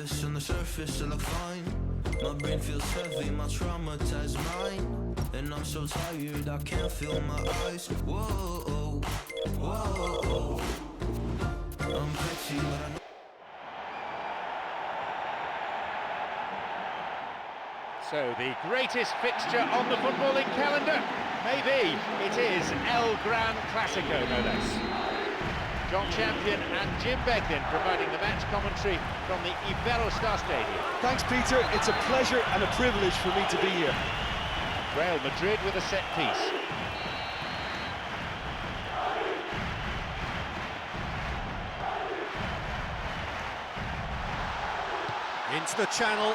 surface, on the surface I look fine. My brain feels heavy, my traumatized mind. And I'm so tired, I can't feel my eyes. Whoa, whoa. I'm petty, but I know. So the greatest fixture on the footballing calendar? Maybe it is El Gran Clasico, no less. John Champion and Jim Beglin providing the match commentary from the Iberostar Stadium. Thanks, Peter. It's a pleasure and a privilege for me to be here. Real Madrid with a set piece. Into the channel.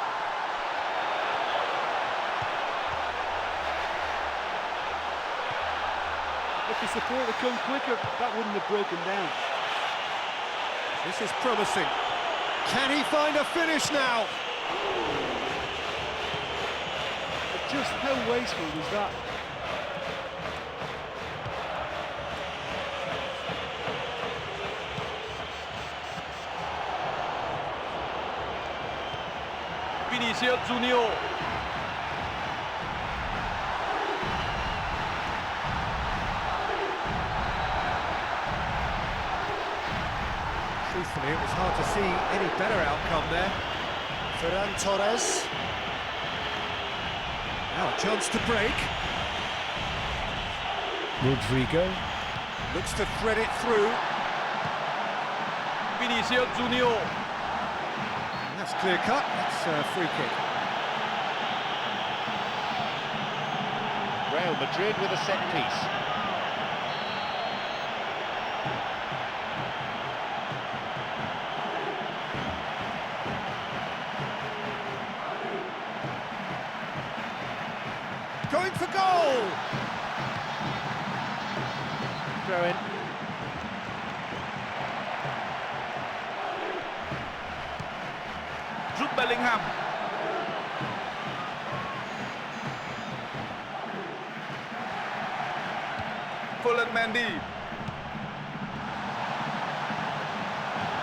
If the support had come quicker, that wouldn't have broken down. This is promising. Can he find a finish now? Just how wasteful was that? Vinicius Junior. Truthfully, it was hard to see any better outcome there. Ferran Torres. Now a chance to break. Rodrigo. Looks to thread it through. Vinicius Junior. And that's clear cut. That's a free kick. Real Madrid with a set piece. Going for goal! Throw in. Jude Bellingham. Fuller Mendy.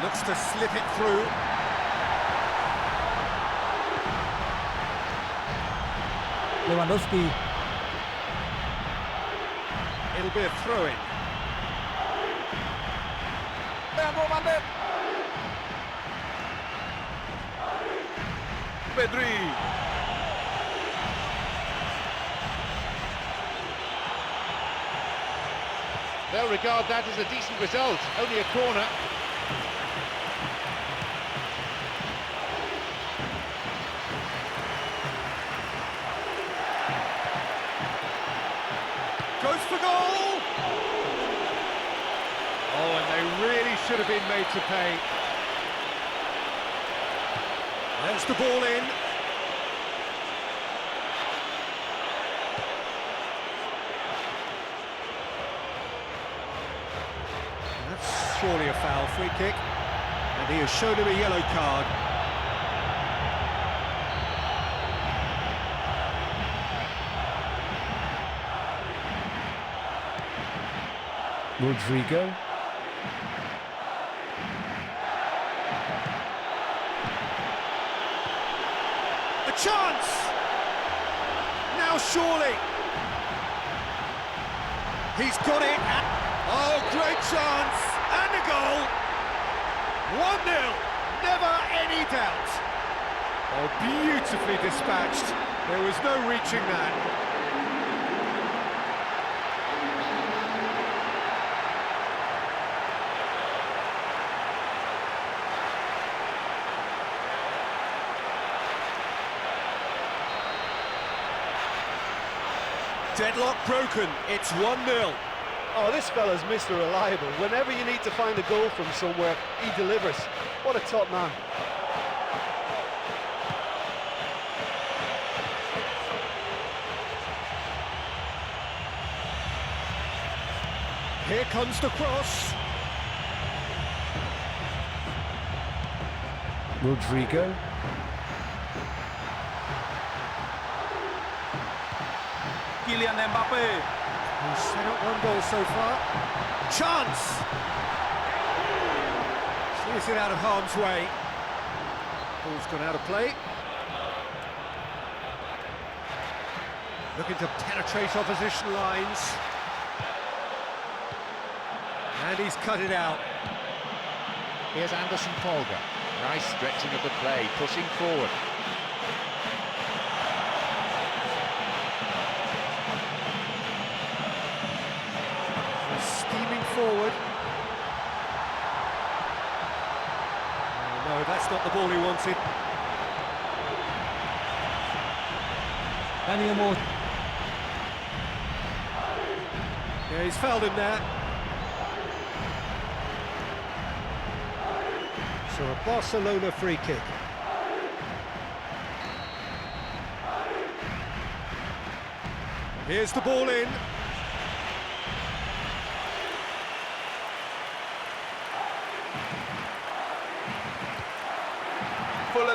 Looks to slip it through. Lewandowski. It'll be a throw-in. Pedri. They'll regard that as a decent result, only a corner. Goes for goal! Oh, and they really should have been made to pay. There's the ball in. That's surely a foul, free kick. And he has shown him a yellow card. Rodrigo. A chance! Now surely. He's got it. Oh, great chance! And a goal! 1-0, never any doubt. Oh, beautifully dispatched. There was no reaching that. Deadlock broken, it's 1-0. Oh, this fella's Mr. Reliable. Whenever you need to find a goal from somewhere, he delivers. What a top man. Here comes the cross. Rodrigo. Kylian Mbappe. He's set up one goal so far. Chance! Clears it out of harm's way. Ball's gone out of play. Looking to penetrate opposition lines. And he's cut it out. Here's Anderson Polga. Nice stretching of the play, pushing forward. Steaming forward. Oh, no, that's not the ball he wanted. Yeah, he's fouled him there. So a Barcelona free kick. Here's the ball in.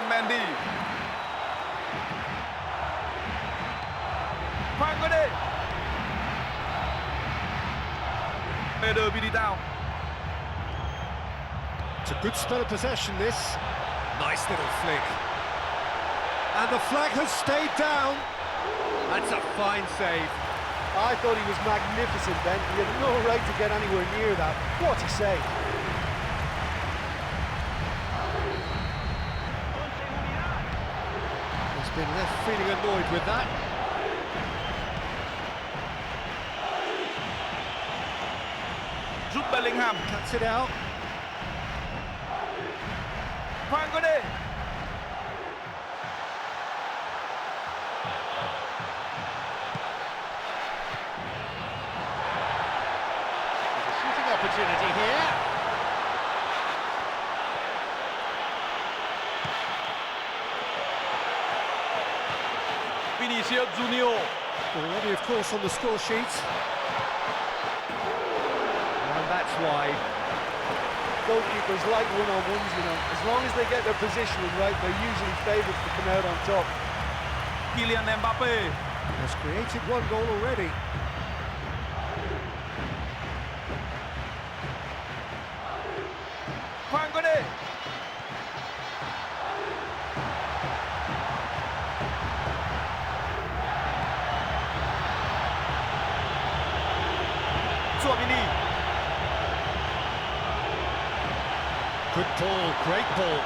Mendy. Khoan qua đi. Eder bị đi down. It's a good spell of possession, this. Nice little flick. And the flag has stayed down. That's a fine save. I thought he was magnificent then. He had no right to get anywhere near that. What a save. He's been left feeling annoyed with that. Giúp Bellingham. Cuts it out. Khoan qua đi. Shooting opportunity here. Vinicius Junior. Already, of course, on the score sheet. And that's wide. Goalkeepers like one-on-ones, you know. As long as they get their positioning right, they're usually favoured to come out on top. Kylian Mbappe. Has created one goal already. Khoan qua đi. Tchouaméni. Good ball, great ball.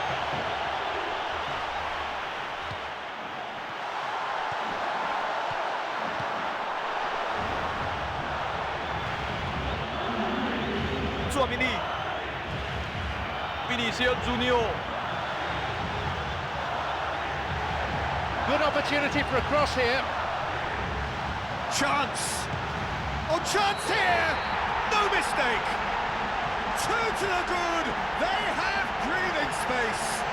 Tchouaméni. Vinicius Junior. Good opportunity for a cross here. Chance! Oh, chance here! No mistake! Two to the good! They have breathing space!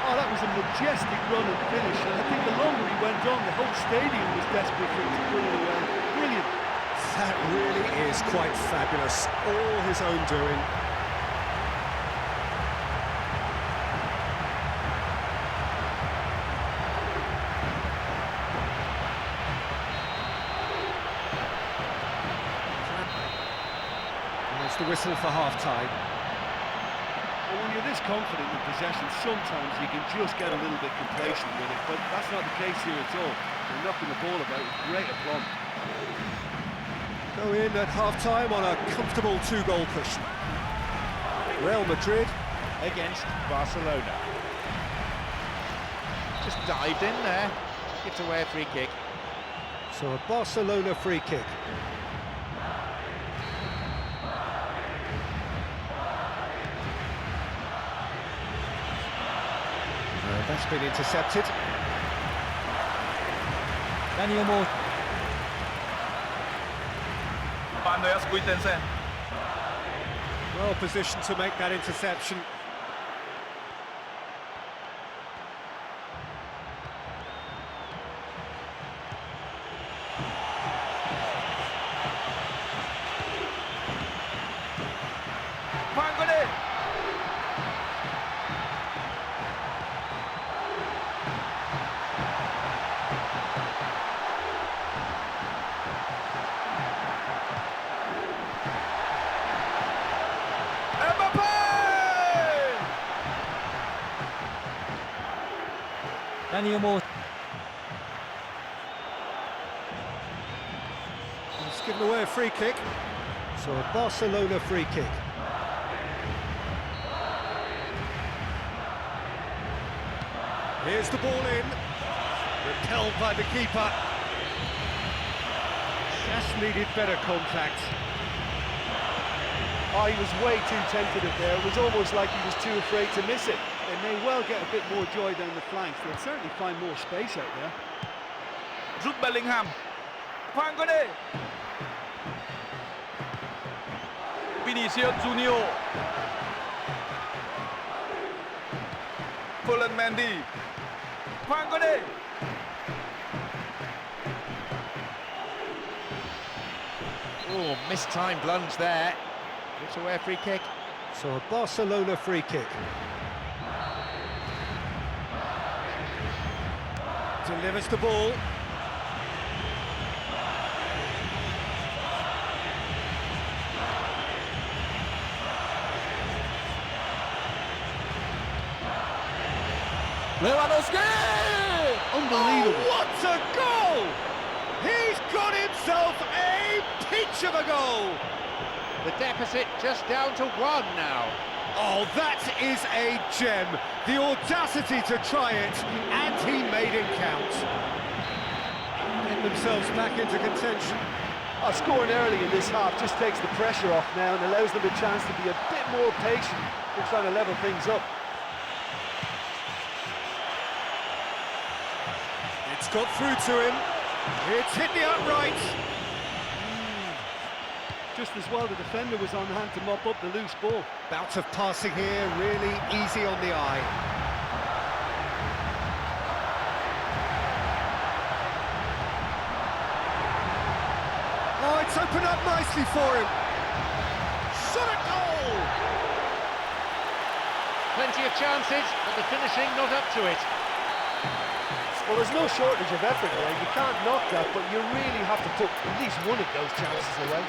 Oh, that was a majestic run and finish, and I think the longer he went on, the whole stadium was desperate for him to pull it away. Brilliant. That really is quite fabulous. All his own doing. That's the whistle for half-time. Well, when you're this confident in possession, sometimes you can just get a little bit complacent with it, but that's not the case here at all. They're knocking the ball about with great aplomb. Go in at half-time on a comfortable two-goal cushion. Real Madrid Against Barcelona. Just dived in there. Gives away a free kick. So a Barcelona free kick. That's been intercepted. Daniel Mo. Andreas Christensen. Well positioned to make that interception. Khoan qua đi. Mbappe! He's given away a free kick. So a Barcelona free kick. Here's the ball in. Repelled by the keeper. Just needed better contact. Oh, he was way too tentative there. It was almost like he was too afraid to miss it. They may well get a bit more joy down the flanks. They'll certainly find more space out there. Jude Bellingham. Khoan có đi. Vinicius Junior. Ferland Mendy. Khoan có đi. Oh, mistimed lunge there. Gives away a free kick. So a Barcelona free kick. Delivers the ball. Lewandowski! Unbelievable. Oh, what a goal! He's got himself a peach of a goal! The deficit just down to 1 now. Oh, that is a gem. The audacity to try it, and he made it count. Get themselves back into contention. Scoring early in this half just takes the pressure off now and allows them a chance to be a bit more patient in trying to level things up. It's got through to him. It's hit the upright. Just as well the defender was on hand to mop up the loose ball. Bout of passing here, really easy on the eye. Oh, it's opened up nicely for him. Shot at goal! Plenty of chances, but the finishing not up to it. Well, there's no shortage of effort there. You can't knock that, but you really have to put at least one of those chances away.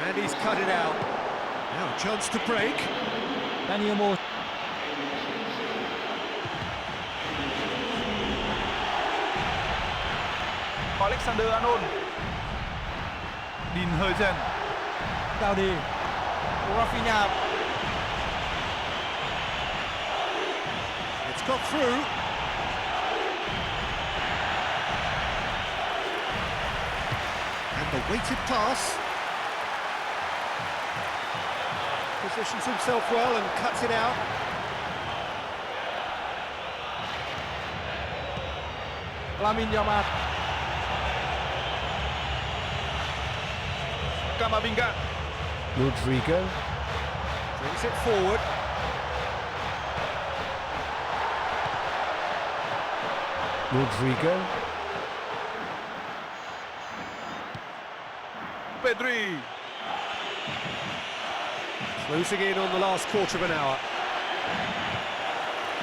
And he's cut it out. Now a chance to break. Alexander-Arnold. Dean Huijsen. Rafinha. It's got through. And the weighted pass. Positions himself well and cuts it out. Lamine Yamal. Camavinga. Rodrigo brings it forward. Rodrigo. Pedri. Closing in on the last quarter of an hour.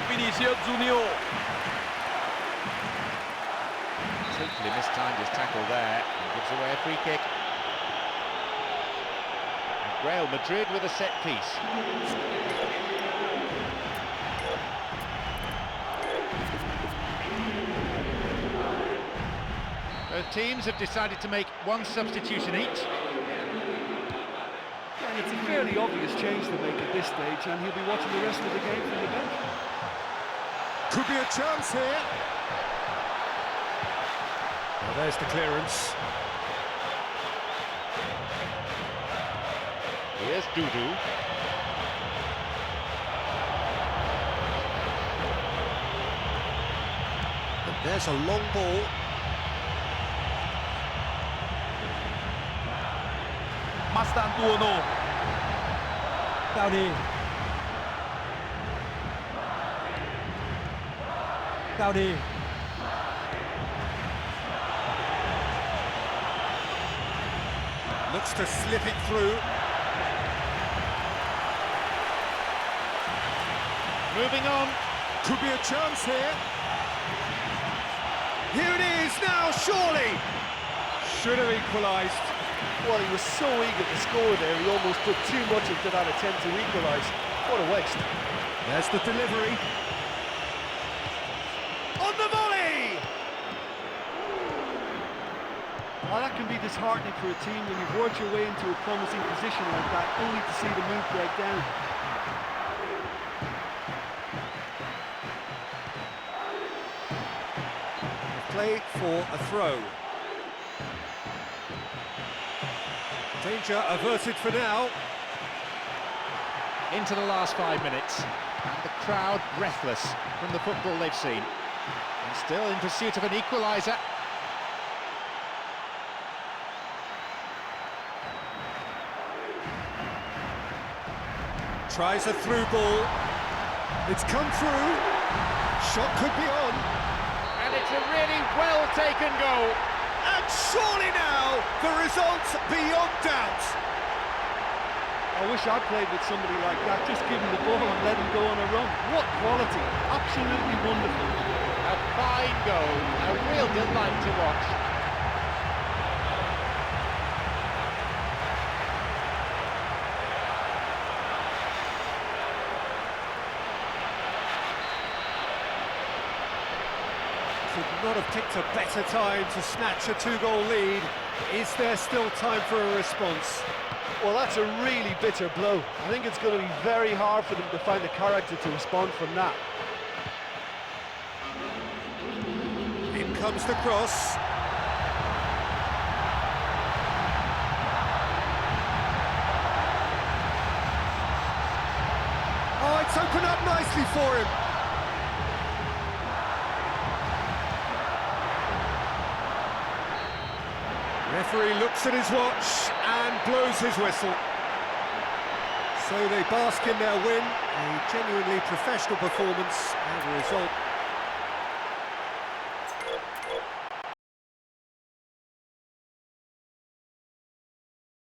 Vinicius Junior. Totally mistimed his tackle there. Gives away a free kick. And Real Madrid with a set piece. Both teams have decided to make one substitution each. And it's a fairly obvious change to make at this stage, and he'll be watching the rest of the game from the bench. Could be a chance here. Well, there's the clearance. Here's Dudu. And there's a long ball. Mastantuono. Looks to slip it through. Moving on. Could be a chance here. Here it is now, surely. Should have equalised. Well, he was so eager to score there, he almost put too much into that attempt to equalise. What a waste. There's the delivery. On the volley! Well, that can be disheartening for a team when you've worked your way into a promising position like that, only to see the move break down. Play for a throw. Danger averted for now. Into the last 5 minutes, and the crowd breathless from the football they've seen. And still in pursuit of an equaliser. Tries a through ball. It's come through. Shot could be on. And it's a really well-taken goal. And surely now, the result's beyond doubt. I wish I played with somebody like that, just give him the ball and let him go on a run. What quality, absolutely wonderful. A fine goal, a real delight to watch. Could not have picked a better time to snatch a two-goal lead. Is there still time for a response? Well, that's a really bitter blow. I think it's going to be very hard for them to find the character to respond from that. In comes the cross. Oh, it's opened up nicely for him. Referee looks at his watch and blows his whistle. So they bask in their win, a genuinely professional performance and a result